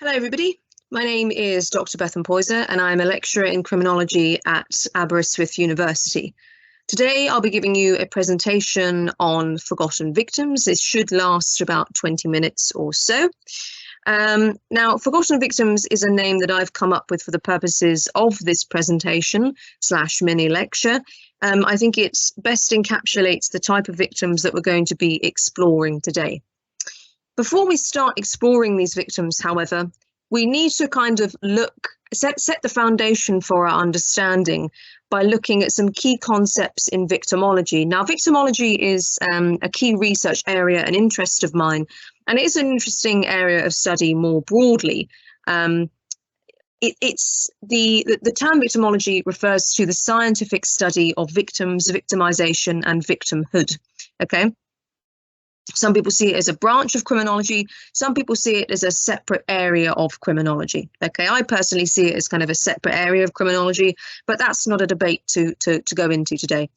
Hello everybody, my name is Dr. Bethan Poyser and I'm a lecturer in criminology at Aberystwyth University. Today I'll be giving you a presentation on forgotten victims. This should last about 20 minutes or so. Now, forgotten victims is a name that I've come up with for the purposes of this presentation / mini lecture. I think it best encapsulates the type of victims that we're going to be exploring today. Before we start exploring these victims, however, we need to kind of set the foundation for our understanding by looking at some key concepts in victimology. Now, victimology is a key research area and interest of mine, and it is an interesting area of study more broadly. The term victimology refers to the scientific study of victims, victimization, and victimhood. Okay. Some people see it as a branch of criminology. Some people see it as a separate area of criminology. Okay, I personally see it as kind of a separate area of criminology, but that's not a debate to go into today.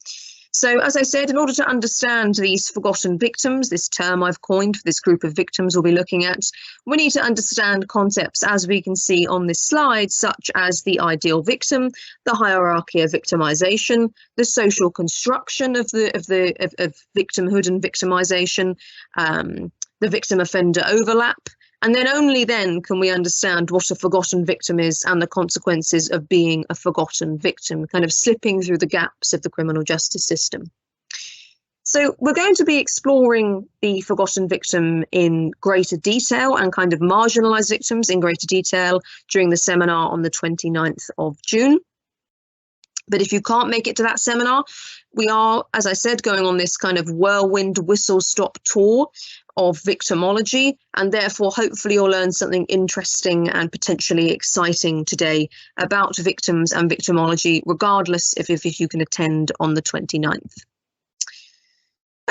So, as I said, in order to understand these forgotten victims, this term I've coined for this group of victims we'll be looking at, we need to understand concepts, as we can see on this slide, such as the ideal victim, the hierarchy of victimization, the social construction of victimhood and victimization, the victim-offender overlap, and then only then can we understand what a forgotten victim is and the consequences of being a forgotten victim, kind of slipping through the gaps of the criminal justice system. So we're going to be exploring the forgotten victim in greater detail and kind of marginalised victims in greater detail during the seminar on the 29th of June. But if you can't make it to that seminar, we are, as I said, going on this kind of whirlwind whistle-stop tour of victimology, and therefore hopefully you'll learn something interesting and potentially exciting today about victims and victimology, regardless if you can attend on the 29th.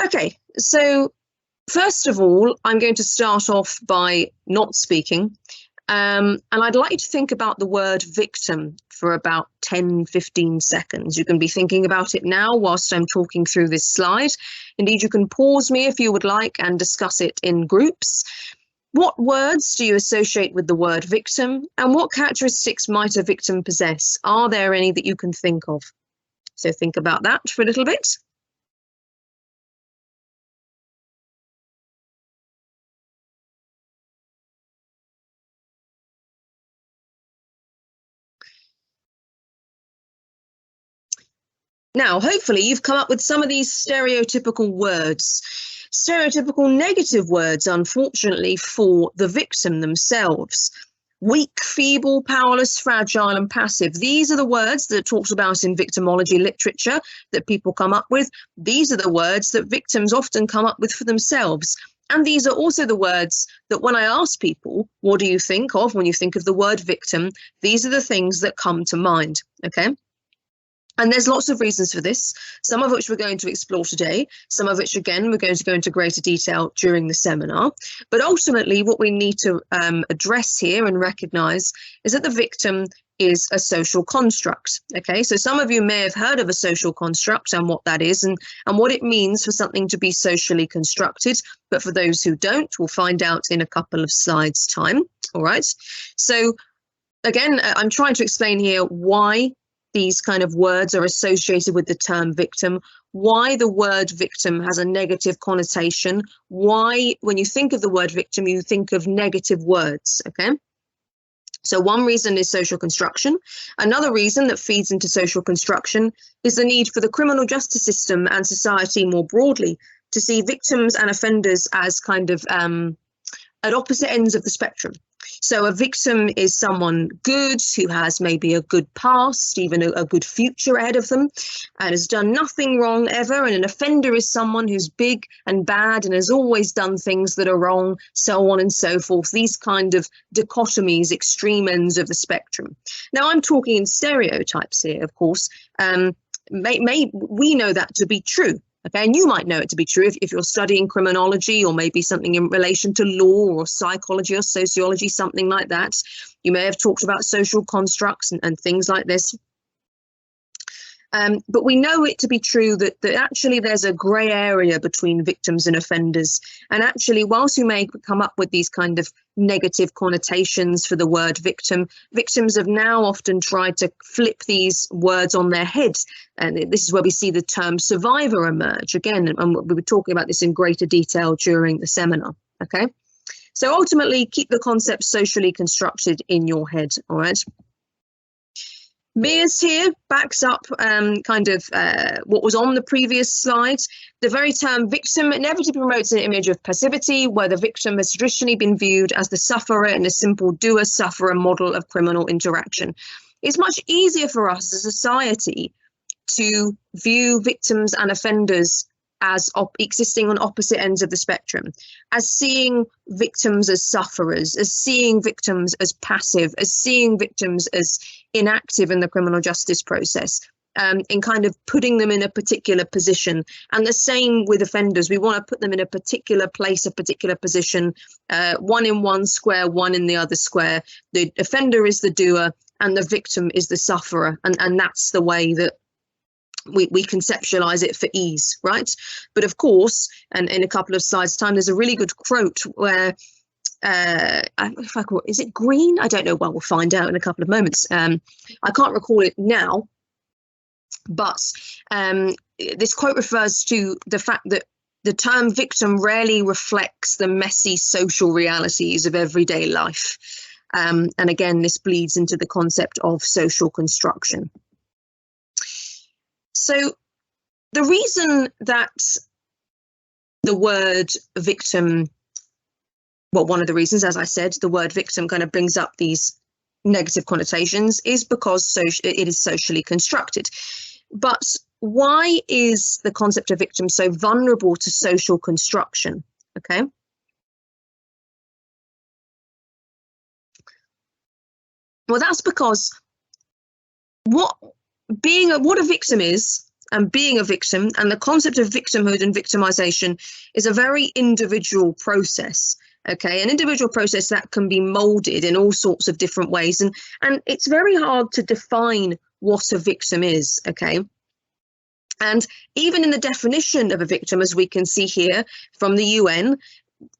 Okay, so first of all, I'm going to start off by not speaking. And I'd like you to think about the word victim for about 10-15 seconds. You can be thinking about it now whilst I'm talking through this slide. Indeed, you can pause me if you would like and discuss it in groups. What words do you associate with the word victim, and what characteristics might a victim possess? Are there any that you can think of? So think about that for a little bit. Now, hopefully you've come up with some of these stereotypical words. Stereotypical negative words, unfortunately, for the victim themselves. Weak, feeble, powerless, fragile, and passive. These are the words that are talked about in victimology literature that people come up with. These are the words that victims often come up with for themselves. And these are also the words that when I ask people, what do you think of when you think of the word victim? These are the things that come to mind, okay? And there's lots of reasons for this, some of which we're going to explore today, some of which, again, we're going to go into greater detail during the seminar. But ultimately, what we need to address here and recognise is that the victim is a social construct. Okay, so some of you may have heard of a social construct and what that is and what it means for something to be socially constructed. But for those who don't, we'll find out in a couple of slides' time. All right. So again, I'm trying to explain here why these kind of words are associated with the term victim, why the word victim has a negative connotation, why when you think of the word victim, you think of negative words, okay? So one reason is social construction. Another reason that feeds into social construction is the need for the criminal justice system and society more broadly to see victims and offenders as kind of at opposite ends of the spectrum. So a victim is someone good who has maybe a good past, even a good future ahead of them, and has done nothing wrong ever. And an offender is someone who's big and bad and has always done things that are wrong, so on and so forth. These kind of dichotomies, extreme ends of the spectrum. Now, I'm talking in stereotypes here, of course. We know that to be true. Okay, and you might know it to be true if you're studying criminology or maybe something in relation to law or psychology or sociology, something like that. You may have talked about social constructs and things like this. But we know it to be true that actually there's a grey area between victims and offenders. And actually, whilst we may come up with these kind of negative connotations for the word victim, victims have now often tried to flip these words on their heads. And this is where we see the term survivor emerge again. And we were talking about this in greater detail during the seminar. Okay, so ultimately, keep the concept socially constructed in your head. All right. Mears here backs up what was on the previous slide. The very term victim inevitably promotes an image of passivity, where the victim has traditionally been viewed as the sufferer in a simple doer-sufferer model of criminal interaction. It's much easier for us as a society to view victims and offenders as existing on opposite ends of the spectrum, as seeing victims as sufferers, as seeing victims as passive, as seeing victims as inactive in the criminal justice process, in kind of putting them in a particular position. And the same with offenders. We want to put them in a particular place, a particular position, one in one square, one in the other square. The offender is the doer and the victim is the sufferer. And that's the way that we conceptualize it for ease, right? But of course, and in a couple of slides' time, there's a really good quote where, is it Green? I don't know. Well, we'll find out in a couple of moments. I can't recall it now, but this quote refers to the fact that the term victim rarely reflects the messy social realities of everyday life. And again, this bleeds into the concept of social construction. So the reason that the word victim, well, one of the reasons, as I said, the word victim kind of brings up these negative connotations is because it is socially constructed. But why is the concept of victim so vulnerable to social construction? Okay. Well, that's because what a victim is, and being a victim, and the concept of victimhood and victimization is a very individual process. Okay, an individual process that can be molded in all sorts of different ways, and it's very hard to define what a victim is. Okay, and even in the definition of a victim, as we can see here from the UN,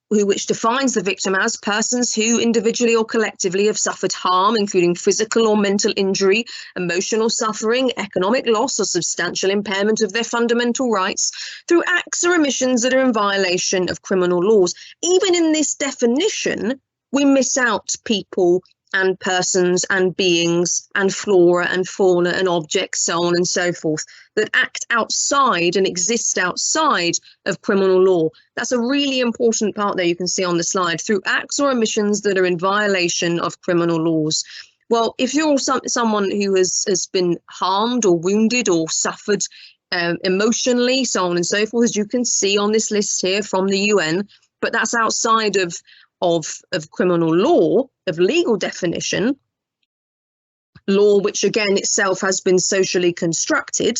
which defines the victim as persons who individually or collectively have suffered harm, including physical or mental injury, emotional suffering, economic loss, or substantial impairment of their fundamental rights through acts or omissions that are in violation of criminal laws. Even in this definition, we miss out people and persons and beings and flora and fauna and objects, so on and so forth, that act outside and exist outside of criminal law. That's a really important part there you can see on the slide, through acts or omissions that are in violation of criminal laws. Well, if you're someone who has been harmed or wounded or suffered emotionally, so on and so forth, as you can see on this list here from the UN, but that's outside of criminal law, of legal definition, law which again itself has been socially constructed,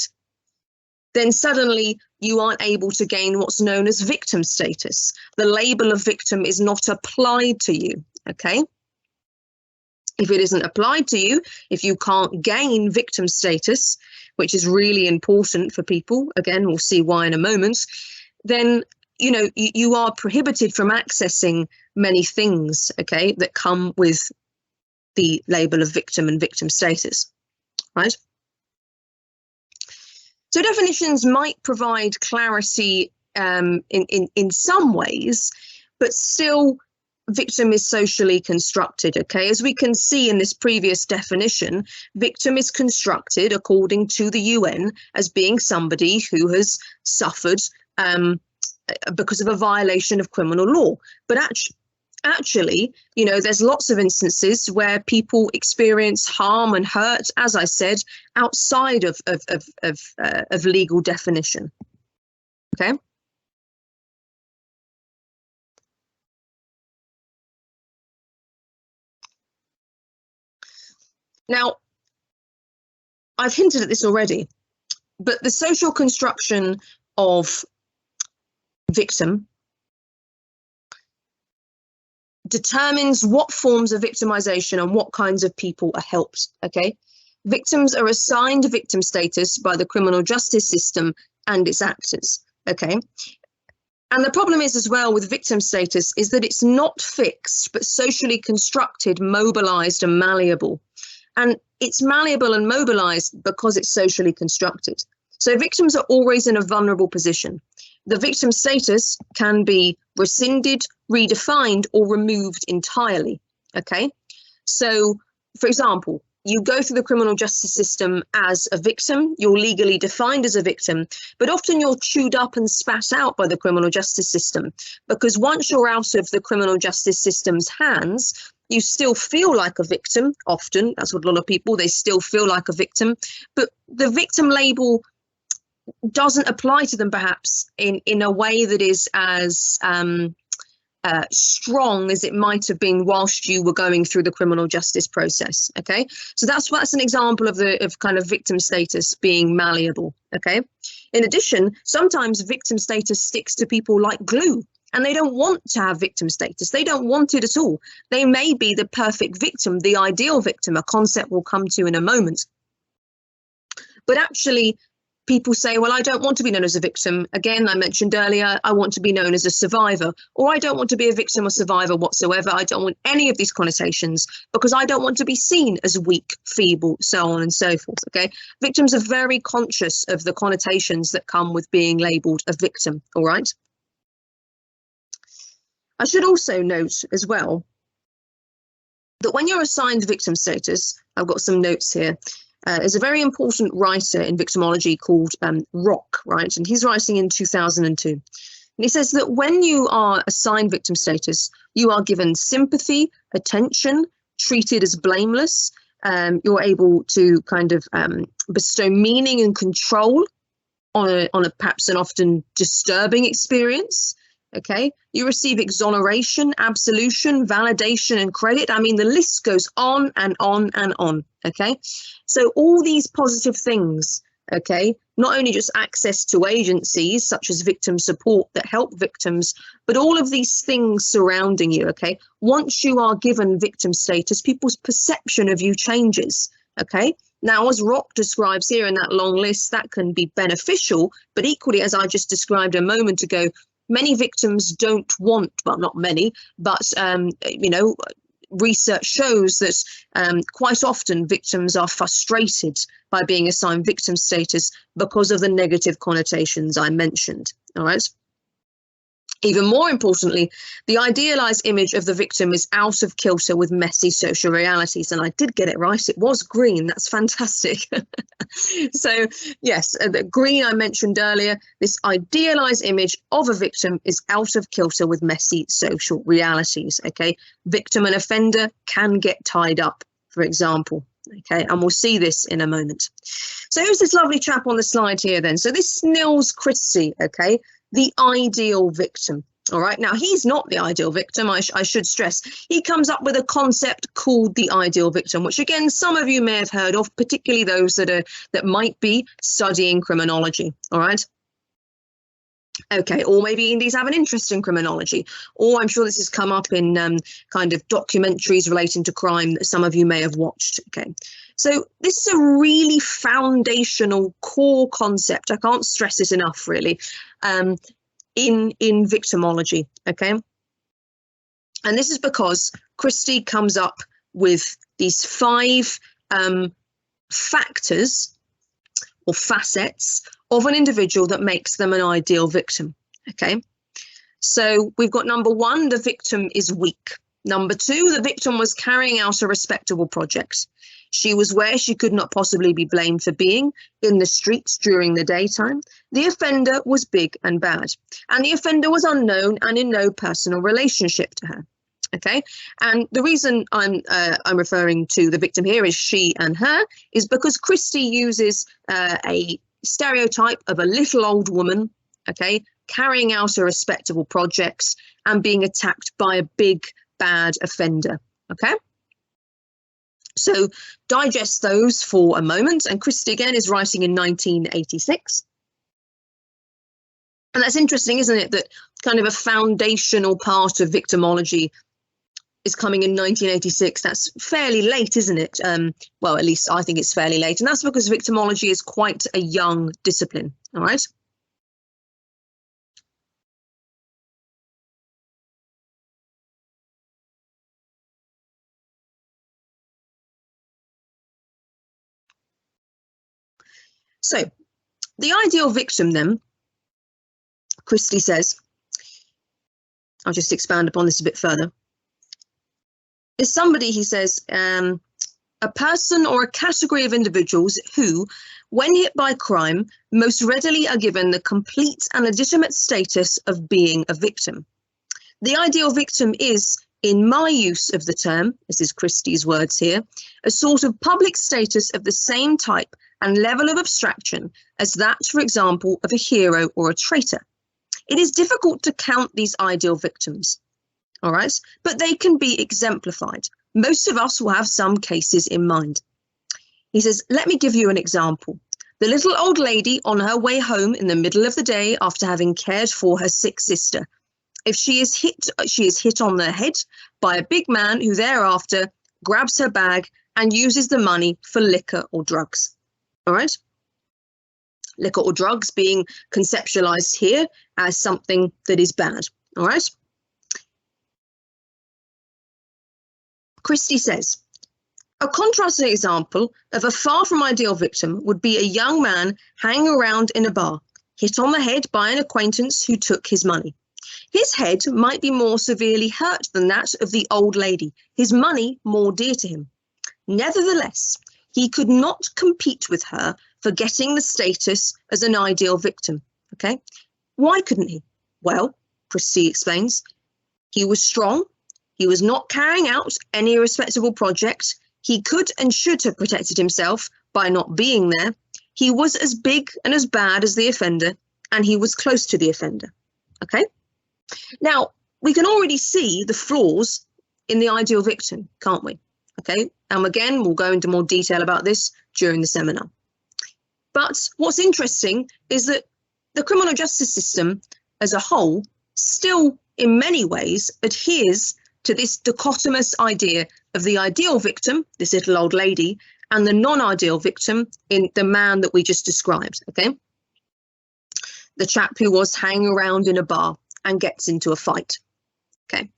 then suddenly you aren't able to gain what's known as victim status. The label of victim is not applied to you, okay? If it isn't applied to you, if you can't gain victim status, which is really important for people, again, we'll see why in a moment, then you know, you are prohibited from accessing many things, okay, that come with the label of victim and victim status, right? So definitions might provide clarity in some ways, but still victim is socially constructed, okay? As we can see in this previous definition, victim is constructed according to the UN as being somebody who has suffered because of a violation of criminal law. But actually, you know, there's lots of instances where people experience harm and hurt, as I said, outside of legal definition. Okay. Now, I've hinted at this already, but the social construction of victim determines what forms of victimization and what kinds of people are helped, okay? Victims are assigned victim status by the criminal justice system and its actors, okay? And the problem is as well with victim status is that it's not fixed, but socially constructed, mobilized and malleable. And it's malleable and mobilized because it's socially constructed. So victims are always in a vulnerable position. The victim status can be rescinded, redefined, or removed entirely, okay? So, for example, you go through the criminal justice system as a victim, you're legally defined as a victim, but often you're chewed up and spat out by the criminal justice system, because once you're out of the criminal justice system's hands, you still feel like a victim. Often, that's what a lot of people, they still feel like a victim, but the victim label doesn't apply to them perhaps in a way that is as strong as it might have been whilst you were going through the criminal justice process. Okay, so that's an example of kind of victim status being malleable. Okay, in addition, sometimes victim status sticks to people like glue, and they don't want to have victim status. They don't want it at all. They may be the perfect victim, the ideal victim, a concept we'll come to in a moment. But actually, people say, well, I don't want to be known as a victim. Again, I mentioned earlier, I want to be known as a survivor, or I don't want to be a victim or survivor whatsoever. I don't want any of these connotations because I don't want to be seen as weak, feeble, so on and so forth. Okay, victims are very conscious of the connotations that come with being labelled a victim. All right. I should also note as well that when you're assigned victim status, I've got some notes here. There's a very important writer in victimology called Rock, right? And he's writing in 2002. And he says that when you are assigned victim status, you are given sympathy, attention, treated as blameless. You're able to kind of bestow meaning and control on a perhaps an often disturbing experience. Okay, you receive exoneration, absolution, validation, and credit. I mean, the list goes on and on and on. Okay, so all these positive things, okay, not only just access to agencies such as victim support that help victims, but all of these things surrounding you. Okay, once you are given victim status, people's perception of you changes. Okay, now as Rock describes here in that long list, that can be beneficial, but equally, as I just described a moment ago, many victims don't want, well, not many, but, you know, research shows that quite often victims are frustrated by being assigned victim status because of the negative connotations I mentioned. All right. Even more importantly, the idealized image of the victim is out of kilter with messy social realities. And I did get it right. It was green. That's fantastic. So, yes, the green I mentioned earlier, this idealized image of a victim is out of kilter with messy social realities. OK, victim and offender can get tied up, for example. OK, and we'll see this in a moment. So who's this lovely chap on the slide here then? So this is Nils Christie, OK, the ideal victim. All right, now he's not the ideal victim, I should stress. He comes up with a concept called the ideal victim, which again, some of you may have heard of, particularly those that might be studying criminology. All right. Okay, or maybe indeed have an interest in criminology, or I'm sure this has come up in kind of documentaries relating to crime that some of you may have watched. Okay, so this is a really foundational core concept. I can't stress it enough, really, in victimology. Okay, and this is because Christie comes up with these 5 factors or facets of an individual that makes them an ideal victim. Okay, so we've got number 1, the victim is weak. Number 2, the victim was carrying out a respectable project. She was where she could not possibly be blamed for being, in the streets during the daytime. The offender was big and bad, and the offender was unknown and in no personal relationship to her. Okay, and the reason I'm referring to the victim here is she and her is because Christie uses a stereotype of a little old woman, okay, carrying out a respectable project and being attacked by a big bad offender. Okay, so digest those for a moment. And Christie again is writing in 1986. And that's interesting, isn't it, that kind of a foundational part of victimology is coming in 1986. That's fairly late, isn't it? Well, at least I think it's fairly late. And that's because victimology is quite a young discipline, all right? So the ideal victim then, Christie says, I'll just expand upon this a bit further, is somebody, he says, a person or a category of individuals who, when hit by crime, most readily are given the complete and legitimate status of being a victim. The ideal victim is, in my use of the term, this is Christie's words here, a sort of public status of the same type and level of abstraction as that, for example, of a hero or a traitor. It is difficult to count these ideal victims, all right, but they can be exemplified. Most of us will have some cases in mind. He says, let me give you an example. The little old lady on her way home in the middle of the day after having cared for her sick sister. If she is hit on the head by a big man who thereafter grabs her bag and uses the money for liquor or drugs. All right? Liquor or drugs being conceptualized here as something that is bad. All right? Christie says, a contrasting example of a far from ideal victim would be a young man hanging around in a bar, hit on the head by an acquaintance who took his money. His head might be more severely hurt than that of the old lady, his money more dear to him. Nevertheless, he could not compete with her for getting the status as an ideal victim. Okay, why couldn't he? Well, Christie explains, he was strong, he was not carrying out any irrespectable project, he could and should have protected himself by not being there, he was as big and as bad as the offender, and he was close to the offender. Okay? Now, we can already see the flaws in the ideal victim, can't we? Okay, and again, we'll go into more detail about this during the seminar. But what's interesting is that the criminal justice system as a whole still, in many ways, adheres to this dichotomous idea of the ideal victim, this little old lady, and the non-ideal victim in the man that we just described, okay? The chap who was hanging around in a bar and gets into a fight, okay?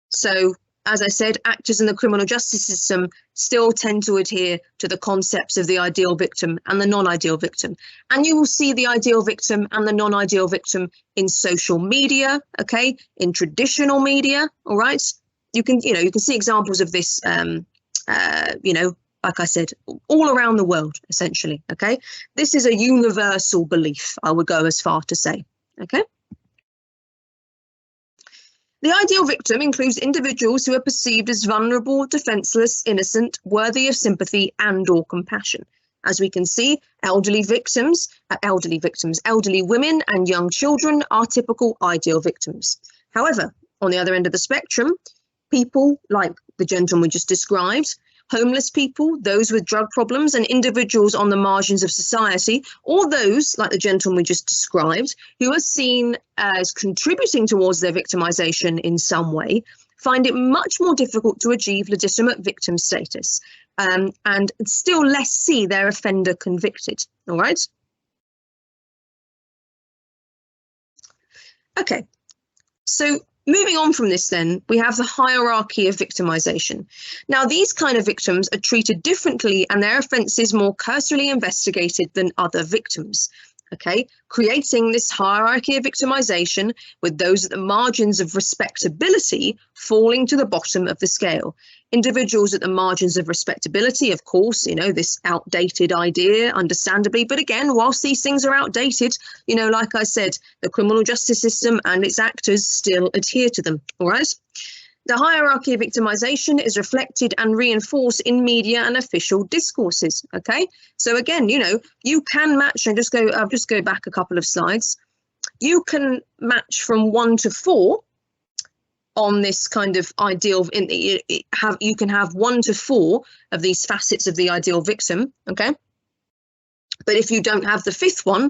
So, as I said, actors in the criminal justice system still tend to adhere to the concepts of the ideal victim and the non-ideal victim. And you will see the ideal victim and the non-ideal victim in social media, okay, in traditional media, all right? You can see examples of this, like I said, all around the world, essentially, okay? This is a universal belief, I would go as far to say, okay? The ideal victim includes individuals who are perceived as vulnerable, defenseless, innocent, worthy of sympathy and or compassion. As we can see, elderly women and young children are typical ideal victims. However, on the other end of the spectrum, people like the gentleman we just described, homeless people, those with drug problems, and individuals on the margins of society, or those, like the gentleman we just described, who are seen as contributing towards their victimization in some way, find it much more difficult to achieve legitimate victim status, and still less see their offender convicted, all right? Okay, so moving on from this then, we have the hierarchy of victimization. Now, these kind of victims are treated differently and their offences more cursorily investigated than other victims, okay? Creating this hierarchy of victimization with those at the margins of respectability falling to the bottom of the scale. Individuals at the margins of respectability, of course, this outdated idea, understandably, but again, whilst these things are outdated, like I said, the criminal justice system and its actors still adhere to them, all right? The hierarchy of victimization is reflected and reinforced in media and official discourses, okay? So again, you can match, and I'll just go back a couple of slides. You can match from 1 to 4 on this kind of ideal, you can have 1 to 4 of these facets of the ideal victim, okay? But if you don't have the 5th one,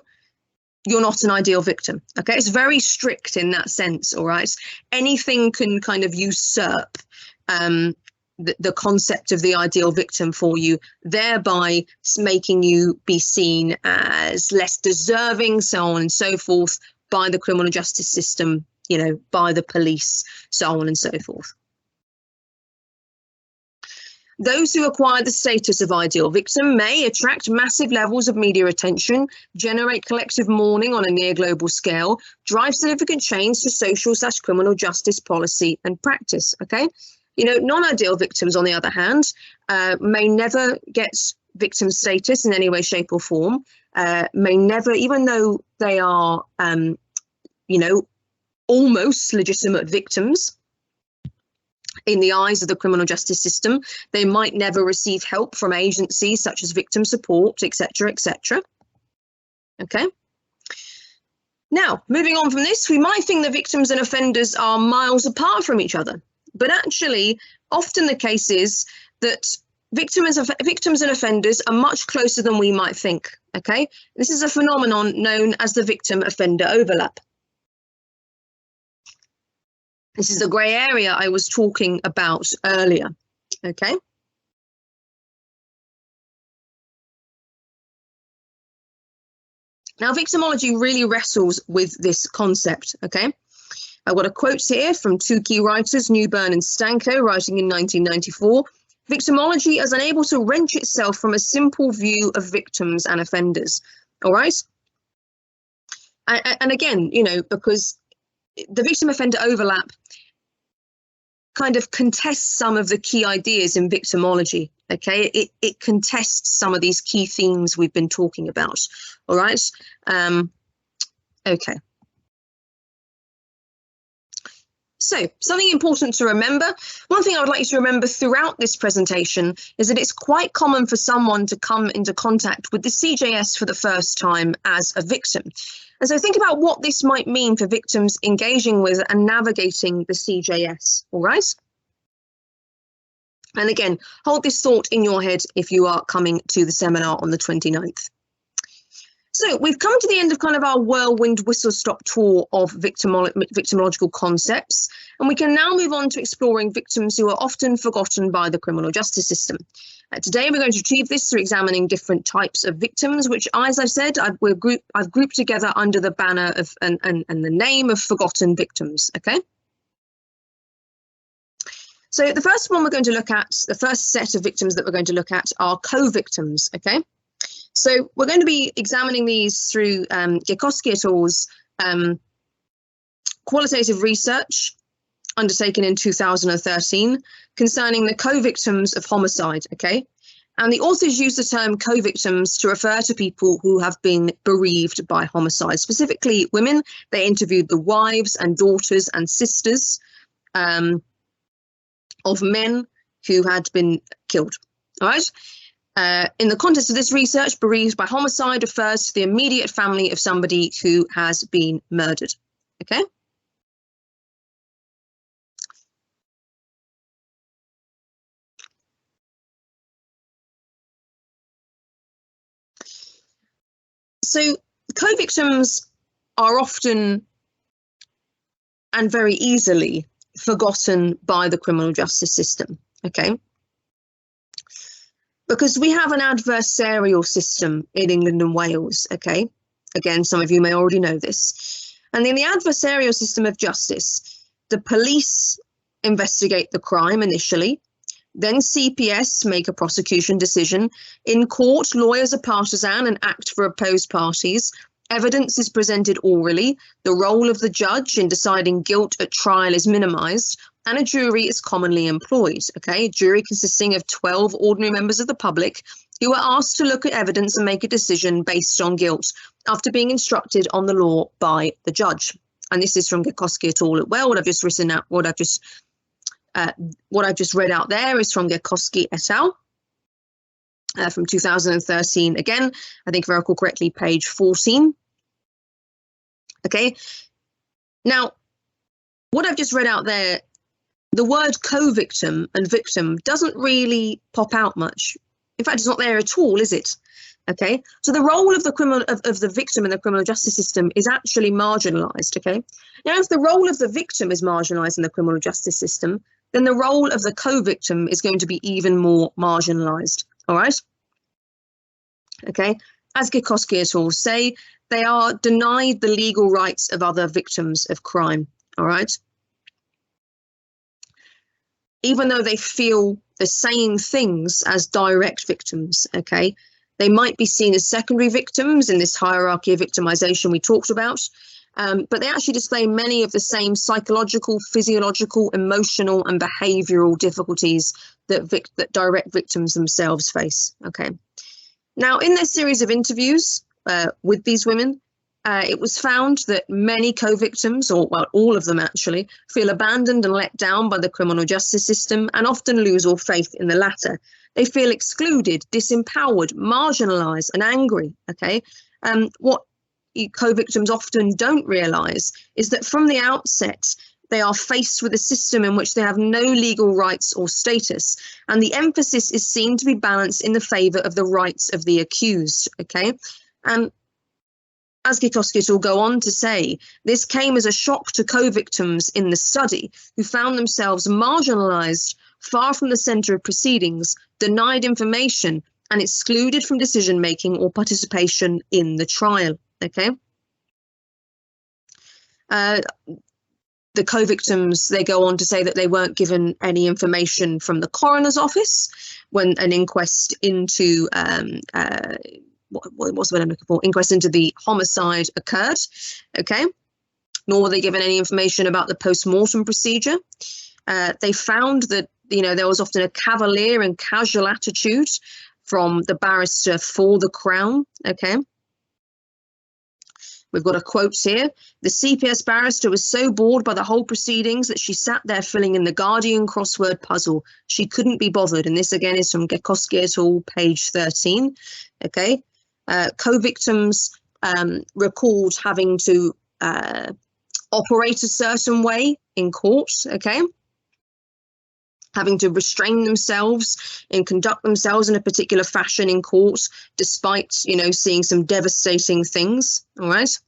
you're not an ideal victim, okay? It's very strict in that sense, all right? Anything can kind of usurp the concept of the ideal victim for you, thereby making you be seen as less deserving, so on and so forth, by the criminal justice system, you know, by the police, so on and so forth. Those who acquire the status of ideal victim may attract massive levels of media attention, generate collective mourning on a near global scale, drive significant change to social/criminal justice policy and practice. Okay, you know, non-ideal victims, on the other hand, may never get victim status in any way, shape, or form. May never, even though they are, you know, almost legitimate victims in the eyes of the criminal justice system, they might never receive help from agencies such as victim support, etc., etc. Okay. Now, moving on from this, we might think that victims and offenders are miles apart from each other, but actually, often the case is that victims and offenders are much closer than we might think. Okay, this is a phenomenon known as the victim-offender overlap. This is the grey area I was talking about earlier, okay? Now, victimology really wrestles with this concept, okay? I've got a quote here from two key writers, Newburn and Stanko, writing in 1994. Victimology is unable to wrench itself from a simple view of victims and offenders, all right? And again, you know, because the victim-offender overlap kind of contests some of the key ideas in victimology, okay? It contests some of these key themes we've been talking about, all right? Okay. So, something important to remember. One thing I would like you to remember throughout this presentation is that it's quite common for someone to come into contact with the CJS for the first time as a victim. And so think about what this might mean for victims engaging with and navigating the CJS, all right? And again, hold this thought in your head if you are coming to the seminar on the 29th. So we've come to the end of kind of our whirlwind whistle-stop tour of victimological concepts, and we can now move on to exploring victims who are often forgotten by the criminal justice system. Today we're going to achieve this through examining different types of victims, which, as I've said, I've grouped together under the banner of and the name of forgotten victims. Okay. So the first one we're going to look at, the first set of victims that we're going to look at are co-victims. Okay. So we're going to be examining these through Gierkowski et al.'s qualitative research undertaken in 2013 concerning the co-victims of homicide, okay? And the authors use the term co-victims to refer to people who have been bereaved by homicide, specifically women. They interviewed the wives and daughters and sisters of men who had been killed, all right? In the context of this research, bereaved by homicide refers to the immediate family of somebody who has been murdered, okay? So co-victims are often and very easily forgotten by the criminal justice system, okay? Because we have an adversarial system in England and Wales, okay? Again, some of you may already know this. And in the adversarial system of justice, the police investigate the crime initially, then CPS make a prosecution decision. In court, lawyers are partisan and act for opposed parties. Evidence is presented orally. The role of the judge in deciding guilt at trial is minimised, and a jury is commonly employed. Okay, a jury consisting of 12 ordinary members of the public who are asked to look at evidence and make a decision based on guilt after being instructed on the law by the judge. And this is from Gierkowski et al. Well, what I've just written out, what I've just read out there is from Gierkowski et al. From 2013. Again, I think if I recall correctly, page 14. Okay. Now, what I've just read out there, the word co-victim and victim doesn't really pop out much. In fact, it's not there at all, is it? Okay. So the role of the victim in the criminal justice system is actually marginalised. Okay. Now, if the role of the victim is marginalised in the criminal justice system, then the role of the co-victim is going to be even more marginalised. All right. Okay. As Gikowski et al. Say, they are denied the legal rights of other victims of crime. All right. Even though they feel the same things as direct victims, okay, they might be seen as secondary victims in this hierarchy of victimization we talked about, but they actually display many of the same psychological, physiological, emotional, and behavioral difficulties that direct victims themselves face. Okay. Now, in their series of interviews with these women, it was found that many co-victims, or well, all of them actually, feel abandoned and let down by the criminal justice system and often lose all faith in the latter. They feel excluded, disempowered, marginalised and angry, okay? What co-victims often don't realise is that from the outset, they are faced with a system in which they have no legal rights or status, and the emphasis is seen to be balanced in the favour of the rights of the accused, okay? And as Gikowski will go on to say, this came as a shock to co-victims in the study who found themselves marginalised, far from the centre of proceedings, denied information and excluded from decision-making or participation in the trial, okay? The co-victims, they go on to say that they weren't given any information from the coroner's office when an inquest into what's the word I'm looking for? Inquest into the homicide occurred, okay? Nor were they given any information about the post-mortem procedure. They found that, you know, there was often a cavalier and casual attitude from the barrister for the Crown, okay? We've got a quote here. The CPS barrister was so bored by the whole proceedings that she sat there filling in the Guardian crossword puzzle. She couldn't be bothered. And this again is from Gikowski et al., page 13, okay? Co-victims recalled having to operate a certain way in court, okay? Having to restrain themselves and conduct themselves in a particular fashion in court, despite, you know, seeing some devastating things, all right?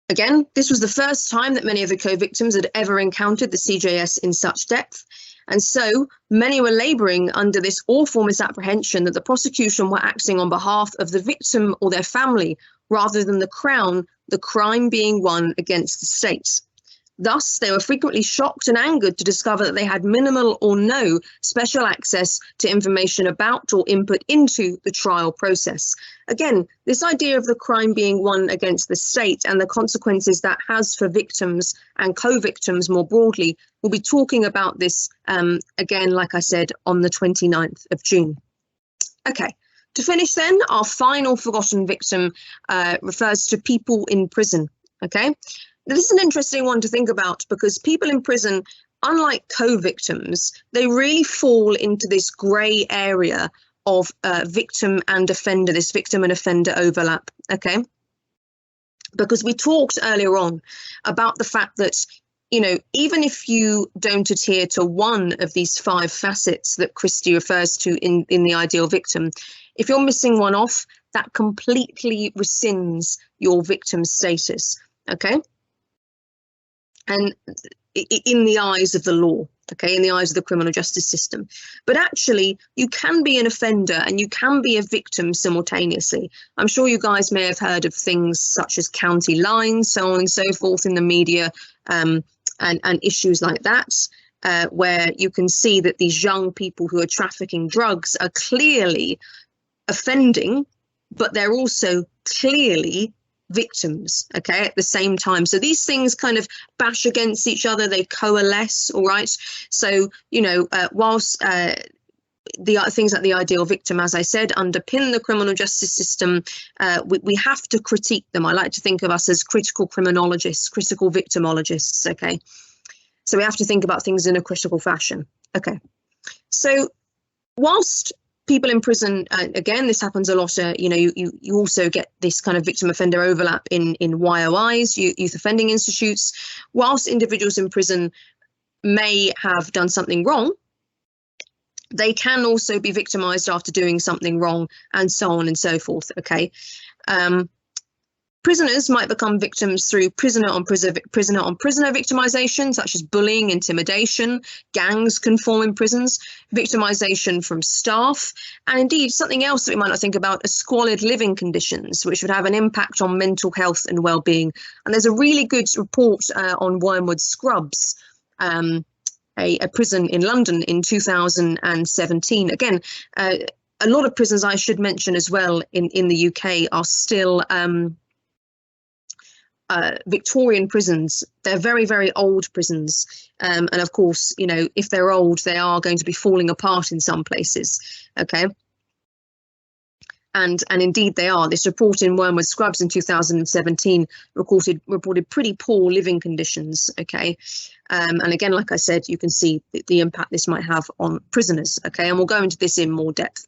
Again, this was the first time that many of the co-victims had ever encountered the CJS in such depth. And so many were labouring under this awful misapprehension that the prosecution were acting on behalf of the victim or their family, rather than the Crown, the crime being won against the state. Thus, they were frequently shocked and angered to discover that they had minimal or no special access to information about or input into the trial process. Again, this idea of the crime being won against the state and the consequences that has for victims and co-victims more broadly, we'll be talking about this again, like I said, on the 29th of June. Okay. To finish then, our final forgotten victim refers to people in prison, okay? Now, this is an interesting one to think about because people in prison, unlike co-victims, they really fall into this grey area of victim and offender, this victim and offender overlap, okay? Because we talked earlier on about the fact that, you know, even if you don't adhere to one of these 5 facets that Christie refers to in the ideal victim, if you're missing one off, that completely rescinds your victim status, okay? And in the eyes of the law, okay, in the eyes of the criminal justice system. But actually, you can be an offender and you can be a victim simultaneously. I'm sure you guys may have heard of things such as county lines, so on and so forth in the media, and issues like that, where you can see that these young people who are trafficking drugs are clearly offending, but they're also clearly victims, okay, at the same time. So these things kind of bash against each other, they coalesce, all right? So, you know, whilst the things like the ideal victim, as I said, underpin the criminal justice system, we have to critique them. I like to think of us as critical criminologists, critical victimologists, okay? So we have to think about things in a critical fashion, okay? So whilst people in prison, again, this happens a lot, you know, you also get this kind of victim offender overlap in YOIs, youth offending institutes. Whilst individuals in prison may have done something wrong, they can also be victimised after doing something wrong, and so on and so forth, okay? Prisoners might become victims through prisoner-on-prisoner victimization, such as bullying, intimidation. Gangs can form in prisons, victimization from staff, and indeed something else that we might not think about are squalid living conditions, which would have an impact on mental health and well-being. And there's a really good report on Wormwood Scrubs, a prison in London in 2017. Again, a lot of prisons, I should mention as well, in the UK are still Victorian prisons. They're very, very old prisons. And of course, you know, if they're old, they are going to be falling apart in some places. Okay. And indeed they are. This report in Wormwood Scrubs in 2017 reported pretty poor living conditions. Okay. And again, like I said, you can see the impact this might have on prisoners. Okay. And we'll go into this in more depth.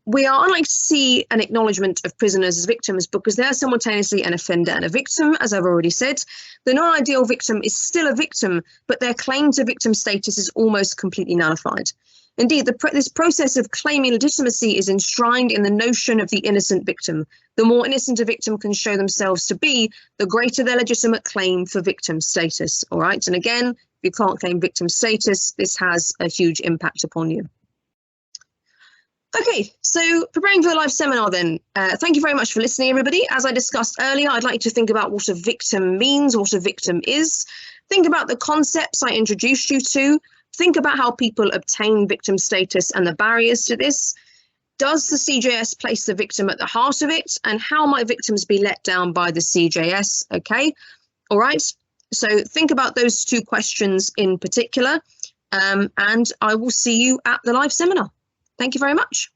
We are unlikely to see an acknowledgement of prisoners as victims because they are simultaneously an offender and a victim, as I've already said. The non-ideal victim is still a victim, but their claim to victim status is almost completely nullified. Indeed, this process of claiming legitimacy is enshrined in the notion of the innocent victim. The more innocent a victim can show themselves to be, the greater their legitimate claim for victim status. All right, and again, if you can't claim victim status, this has a huge impact upon you. Okay, so preparing for the live seminar then. Thank you very much for listening, everybody. As I discussed earlier, I'd like you to think about what a victim means, what a victim is. Think about the concepts I introduced you to. Think about how people obtain victim status and the barriers to this. Does the CJS place the victim at the heart of it? And how might victims be let down by the CJS? Okay, all right. So think about those two questions in particular, and I will see you at the live seminar. Thank you very much.